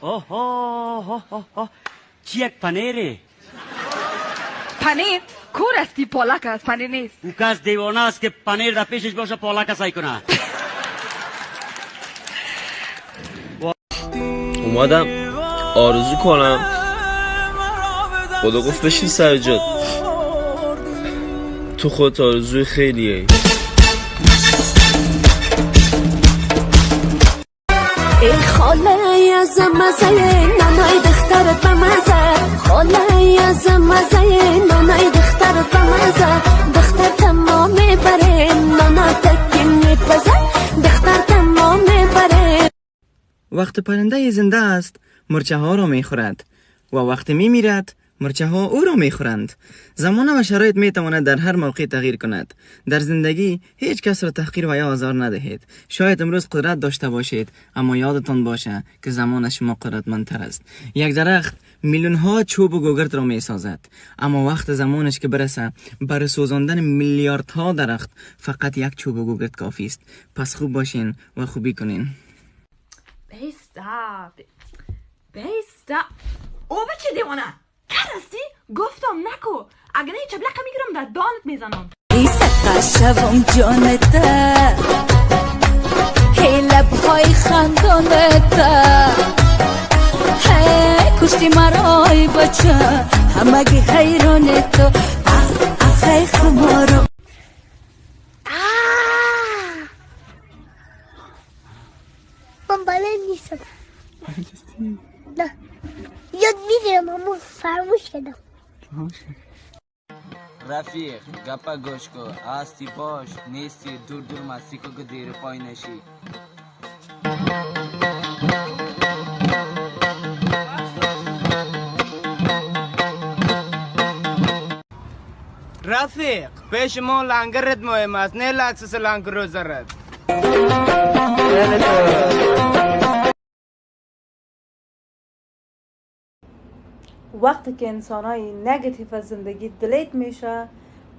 اوه چی یک پنیره؟ پنیر؟ کور استی پالک است، پنیر نیست. او کس دیوانه است که پنیر در پیشش باشه پالک سعی کنه. اومدم آرزو کنم، خدا گفت بشین سر جات. تو خودت آرزوی خیلیه. ای خاله از مزه نانای دختر بمزه، خاله از مزه نانای دختر بمزه، دختر تمام بره نانا تکی میپزه، دختر تمام بره. وقت پرنده زنده است مرچه ها را میخورد و وقت میمیرد مرچه ها او را میخورند. زمانه و شرایط میتواند در هر موقع تغییر کند. در زندگی هیچ کس را تحقیر و یا آزار ندهید. شاید امروز قدرت داشته باشید اما یادتان باشه که زمان شما قدرتمندتر است. یک درخت میلیون ها چوب و گوگرد را میسازد اما وقت زمانش که برسه برای سوزاندن میلیاردها درخت فقط یک چوب و گوگرد کافی است. پس خوب باشین و خوبی کنین. بیستا او بچه دیوانه کرستی؟ گفتم نکو اگه نه چبلقه میگیرم در دانت میزنم. ای سقا شوم جانتا هی لبهای خندانتا هی کشتی مرای بچه همگی حیران تو اخی خمارو. من بلد نیستم. نه یاد میگیرم اما فرموش کردم. رفیق گپا گوش کو هستی باش نیستی دور دور مستی کو که دیر پای نشی. رفیق پیش ما لنگرت مهم است نه لکسس لنگ روزرت. وقتی که انسان‌های نگاتیو از زندگی دلیت میشه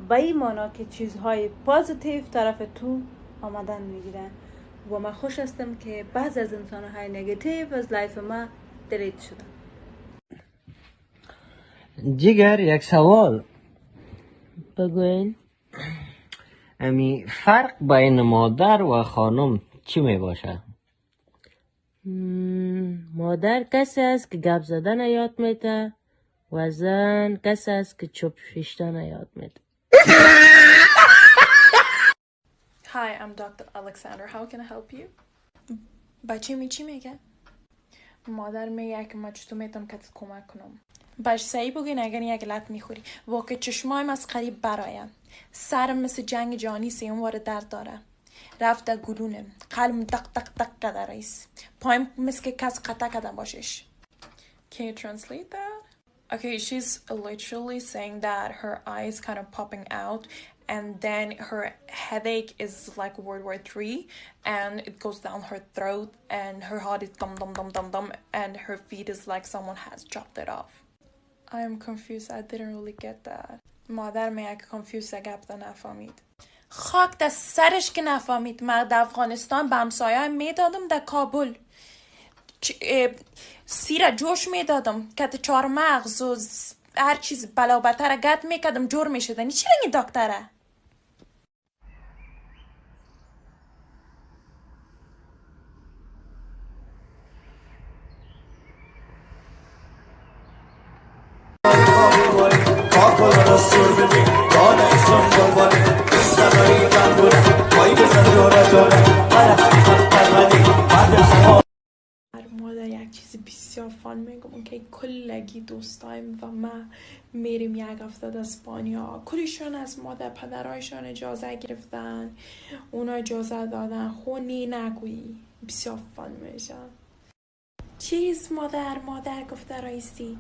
به این معنا که چیزهای پازیتیو طرف تو آمدن میگیرن و من خوش هستم که بعض از انسان‌های نگاتیو از لایف ما دلیت شدن. جگر یک سوال بگوین. فرق بین مادر و خانم چی می باشه؟ مادر کسی است که گپ زدن یاد میده و زن کسی است که چوب شیشتن یاد میده. Hi, I'm Dr. Alexander. How can I help you? بچه چی میگه؟ مادر میگه که ما چطور میتونم که کمک کنم. باش سعی بگین اگر یک لط میخوری واقع چشمایم از قریب برایم. سرم مثل جنگ جانی سیم وارد درد داره. رفته گلونه. قلبم دق دق دق قدر ایست. پایم مثل که کس قطع کده باشش. Can you translate that? Okay, she's literally saying that her eyes kind of popping out and then her headache is like World War III and it goes down her throat and her heart is dum dum dum dum dum and her feet is like someone has chopped it off. I am confused. I didn't really get that. مادر میگه confused گپ ده نفهمید. خاک در سرش که نفهمید. من در افغانستان به همسایه میدادم در کابل. سیر جوش میدادم که چهار مغز و هر چیز بلا بتر گت میکردم جور میشدن. چی رنگی دکتره؟ مادر یک چیز بسیار فان میگم که کلگی دوستایم و ما میریم یک هفته در اسپانیا. کلیشون از مادر پدرایشان اجازه گرفتن، اونا اجازه دادن خونی نگویی. بسیار فان میشن. چیز مادر گفته رایستی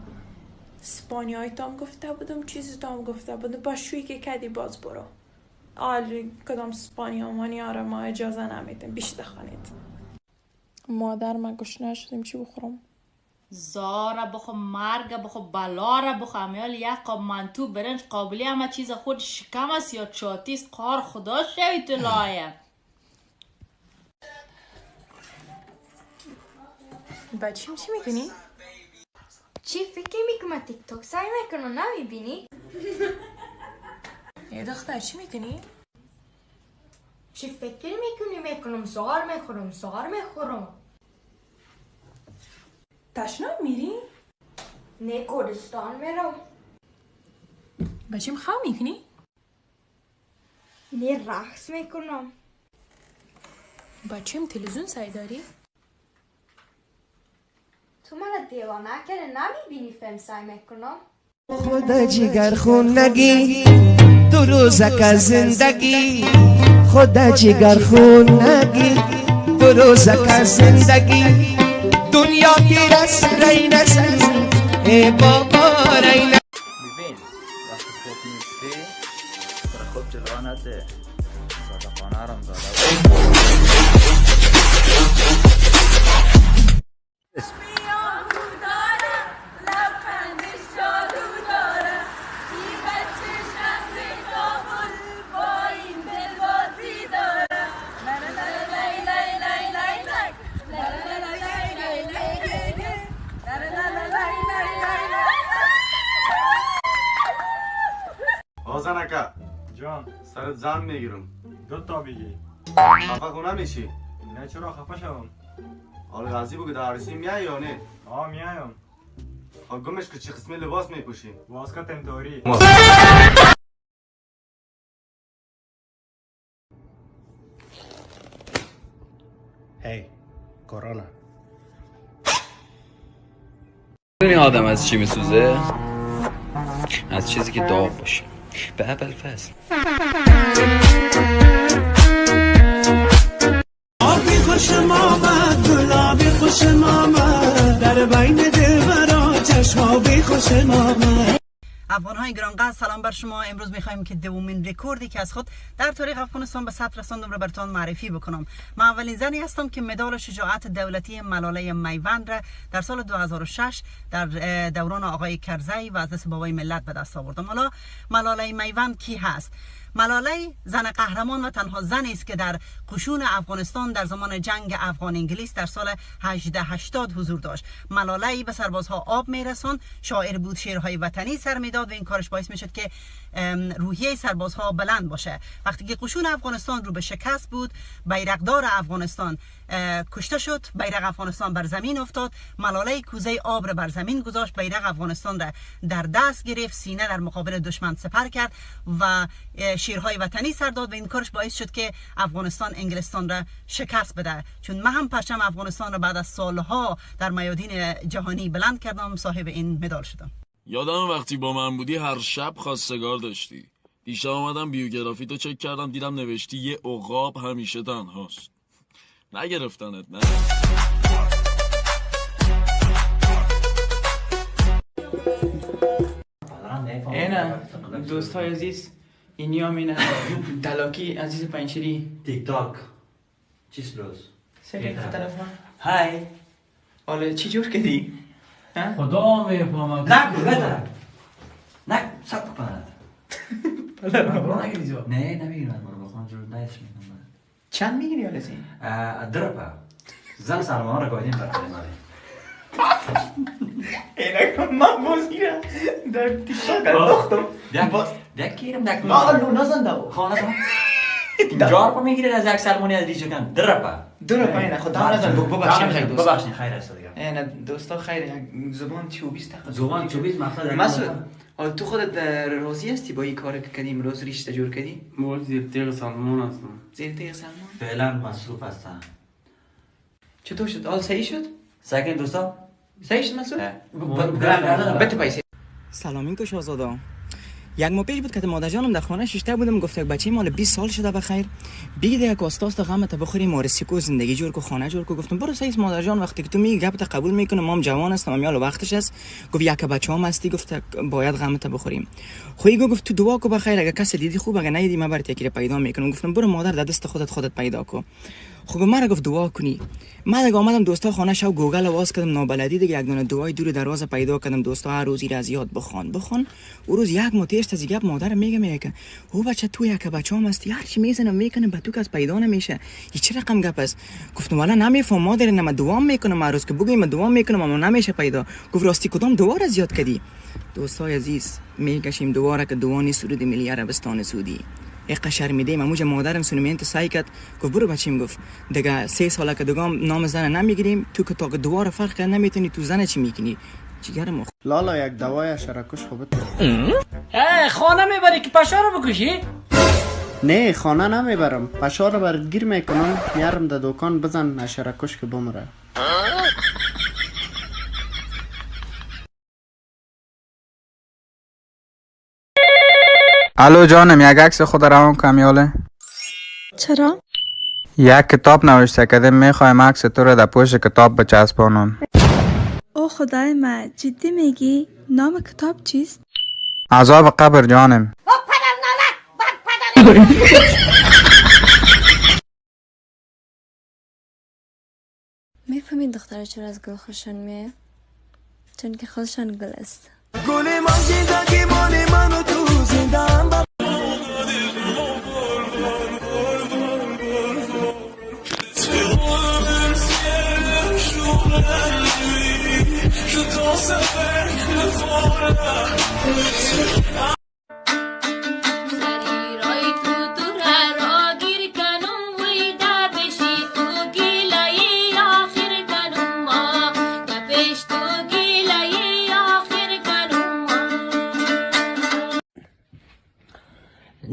اسپانیایی تام گفته بودم چیزی تام گفته بودم با شوی که کدی باز برو آلی کدام اسپانیا مانی آره ما اجازه نمیدیم بیشتر خانید. مادر من گشنه شدیم چی بخورم؟ زارا بخو مرگ بخو بلاره بخو امیال یک قاب منتو برنج قابلی همه چیز خود شکم است یا چاتیست قار خدا شوی تو لایه. بچیم چی میکنی؟ چی فکر میکنم تیک تاک سعی میکنم نمیبینی؟ ای دختر چی میکنی؟ چی فکر میکنم سوار میخورم تشناب میری؟ نه کردستان میرم بچیم خواب میکنی؟ نه رقص میکنم بچیم تلویزیون سعی داری؟ تو من دیوانه کرده نمیبینی فیلم سعی میکنم خدا جگر خون نگی دو روزک از زندگی خدا جگر خون نگی دو روزک از زندگی دنیا دیر است رای نزن ای بابا رای نزن ببین وقتی خوب نیستی برای خوب جلوه نده صادقانه رم داده آزنکه جان سرت زن میگیرم دو تا بگی خفه خونه میشی نه چرا خفه شوم حال غازی بگو در عرصی میای یا نه میایم گمش که چه قسم لباس میپوشی واسکا تنتوری هی کرونا میدونی آدم از چی میسوزه؟ از چیزی که داغ باشه به ابوالفضل آبی خوشم آمد گلابی خوشم آمد در بین دلبرا چشمابی خوشم آمد. افغان‌های گرانقدر سلام بر شما. امروز می‌خوایم که دومین رکوردی که از خود در تاریخ افغانستان به ثبت رساندم را براتون معرفی بکنم. من اولین زنی هستم که مدال شجاعت دولتی ملاله میوند را در سال 2006 در دوران آقای کرزی و از دست بابای ملت به دست آوردم. حالا ملاله میوند کی هست؟ ملاله زن قهرمان و تنها زنی است که در قشون افغانستان در زمان جنگ افغان انگلیس در سال 1880 حضور داشت. ملاله به سربازها آب میرساند، شاعر بود، شعرهای وطنی سر میداد و این کارش باعث میشد که روحیه سربازها بلند باشه. وقتی که قشون افغانستان رو به شکست بود، بیرقدار افغانستان کشته شد، بیرق افغانستان بر زمین افتاد. ملاله کوزه آب را بر زمین گذاشت، بیرق افغانستان را در دست گرفت، سینه در مقابل دشمن سپر کرد و شیرهای وطنی سر داد و این کارش باعث شد که افغانستان انگلستان را شکست بده. چون من هم پرچم افغانستان را بعد از سالها در میادین جهانی بلند کردم، صاحب این مدال شدم. یادم وقتی با من بودی هر شب خواستگار داشتی. دیشب آمدم بیوگرافی تو چک کردم، دیدم نوشتی یه عقاب همیشه تنهاست. نگرفتنت نه؟ اینه دوستای عزیز، اینی هم اینه دلاکی عزیز پنچری تیک تاک چیز روز سری تلفن های حالا چی جور کردی؟ خدا میفهمم نکو بده نک سب کنه نه نمیگیرم مرا بخوام جور دایش میکنم. چند میگیری حالا زین؟ درپا زن سرمان را گاهیم برکنه مالی اینه که من بازگیرم در تیک تاک انداختم دکیرم دک مالو نزنده بود خانه زن جارپا میگیره از یک سلمونی از دیجو کن درپا اینه خدا نزن ببخشین خیر دوست ببخشین خیر است دیگه اینه دوستا خیر زبان چوبیست زبان چوبیست مقصد مسعود تو خودت راضی هستی با این کار که کردیم روز ریشته جور کردی؟ ما زیر تیغ سلمان هستم. زیر تیغ سلمان؟ فعلا مصروف هستم. چطور شد؟ حال صحیح شد؟ ساکن دوستا؟ صحیح شد مسعود؟ بده پیسه. سلامین کش آزادا. یک ماه پیش بود که مادر جانم در خانه ششته بودم، گفت یک بچه مال 20 سال شده بخیر بگید یک کاستاست غمت بخوریم مارسی کو زندگی جور کو خانه جور کو. گفتم برو سایس مادر جان، وقتی که تو میگی گپت قبول میکنم، مام جوان هستم، امیال وقتش است. گفت یک بچه‌ام هستی، گفت باید غمت بخوریم. خویی گفت تو دعا کو بخیر، اگه کسی دیدی خوب، اگه ندیدی من برات یکی پیدا میکنم. گفتم برو مادر در دست خودت پیدا کو. خب مرا گفت دعا کنی. من دیگه آمدم دوستا خانه شو گوگل آواز کردم نابلدی دیگه یک دونه دعای دور دروازه پیدا کردم. دوستا هر روزی را از یاد بخوان. او روز یک متیش تا گپ مادر میگه که او بچه تو یک بچه‌ام هستی، هر چی میزنم میکنه به تو کس پیدا نمیشه. این چه رقم گپ است؟ گفتم والا نمیفهم مادر، نه من دعا میکنم هر روز که بگم من دعا میکنم اما نمیشه پیدا. گفت راستی کدام دعا را زیاد کردی؟ دوستای عزیز میکشیم دعا را که دعا نیست سرود ملی عربستان سعودی. یک شرمیده موجه مادرم سنومنت سعی کرد. گفت برو بچیم، گفت دیگه 3 ساله که دگام نام زن نمیگیریم، تو که تا که دوار فرق کرد نمیتونی تو زن چی میکنی جیگر مخ. لالا یک دوای شرکش خوبت. خانه میبری که پشا رو بکشی؟ نه خانه نمیبرم، پشا رو برات گیر میکنم، میارم در دکان بزن شرکش که بمره. الو جانم، یک عکس خود روان کمیاله؟ چرا؟ یک کتاب نوشته کده، میخوایم عکس تو رو در پشت کتاب بچسبانم. او خدای من، جدی میگی؟ نام کتاب چیست؟ عذاب قبر جانم. میفهمین دختره چرا از گل خوششان میه؟ چون که خودشان گل است. گل من زندگی مال منو تو زندان با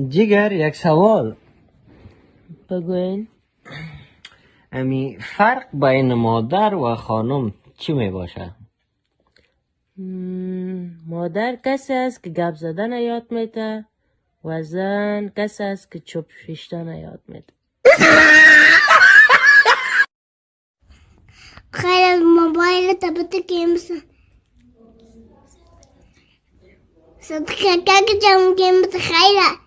جگر یک سوال بگوین. امی فرق بین مادر و خانم چی می باشه؟ مادر کسی است که گپ زدن یاد میده و زن کسی است که چوب شیشتن یاد میده. خیلی از موبایل تبت گیمز صدقه که جمع گیمز خیلی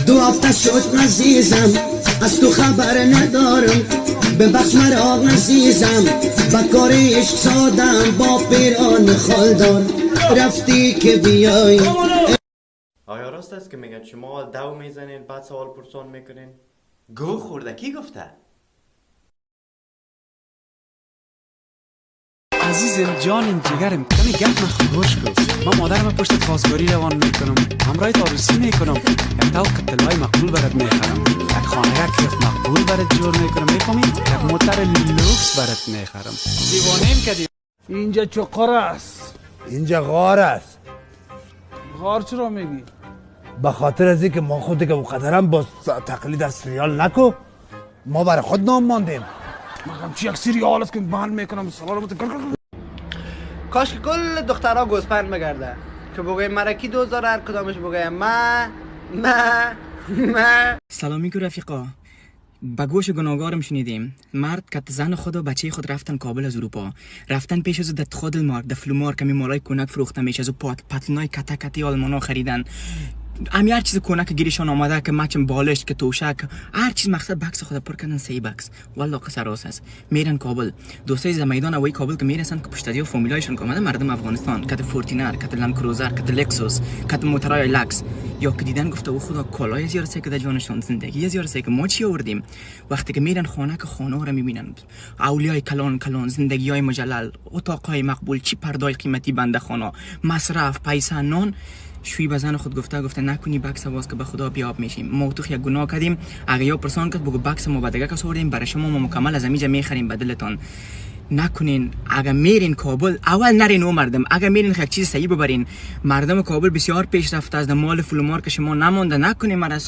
دو هفته شد عزیزم، از تو خبر ندارم، ببخش مرا عزیزم، با کار عشق سادم، با پیران خالدار رفتی که بیای. آیا راست است که میگن شما دو میزنین بعد سوال پرسان میکنین؟ گو خورده کی گفته؟ عزیزم جانم جگرم کمی گپ مخوش کن. من مادرم پشت خواستگاری روان میکنم، همراهت عروسی میکنم، یک تاو کتلای مقبول برات میخرم، یک خانه کیف مقبول برات جور میکنم، میفهمی؟ یک موتر لوکس برات میخرم. دیوانه کردی. اینجا چقر است؟ اینجا غار است. غار چرا میگی؟ به خاطر از اینکه ما خودی که قدرم با تقلید از سریال نکو، ما برای خود نام ماندیم. مگم چی یک سریال است که بند میکنم سلام کاش که کل دخترها گوسپند بگرده که بگوی مرکی دوزار هر کدامش بگوی ما. سلامی کو رفیقا. با گوش گناهگارم شنیدیم مرد که زن خود و بچه خود رفتن کابل از اروپا، رفتن پیش از در خود مارک در فلومارک کمی مالای کنک فروخته میشه، از پتلونای کتی آلمانا خریدن، امی هر چیز کنک گیرشان آمده که مچم بالشت که توشک هر چیز مقصد بکس خود پر کردن 3 بکس. والله قصه راست است. میرن کابل، دوستای ز میدان اوی کابل که میرسن که پشتدی و فامیلایشون که اومده مردم افغانستان، کت فورتینر، کت لند کروزر، کت لکسوس، کت موترای لکس، یا که دیدن گفته او خدا کالای زیار سه که در جانشان، زندگی زیار سه که ما چی آوردیم. وقتی که میرن خانه که خانه رو میبینن، اولیای کلان زندگی های مجلل، اتاقای مقبول، چی پردای قیمتی بنده خانه، مصرف، پیسه، نان. شوی به زن خود گفته نکنی بکس واس که به خدا بیاب میشیم. ما تو یک گناه کردیم، اگه یا پرسان کرد بگو بکس ما بدگه کس آوردیم برای شما، ما مکمل از امیجا میخریم بدلتان. نکنین. اگه میرین کابل اول نرین او مردم، اگه میرین یک چیز صحیح ببرین. مردم کابل بسیار پیشرفته از مال فلومارک شما نمونده. نکنین مرا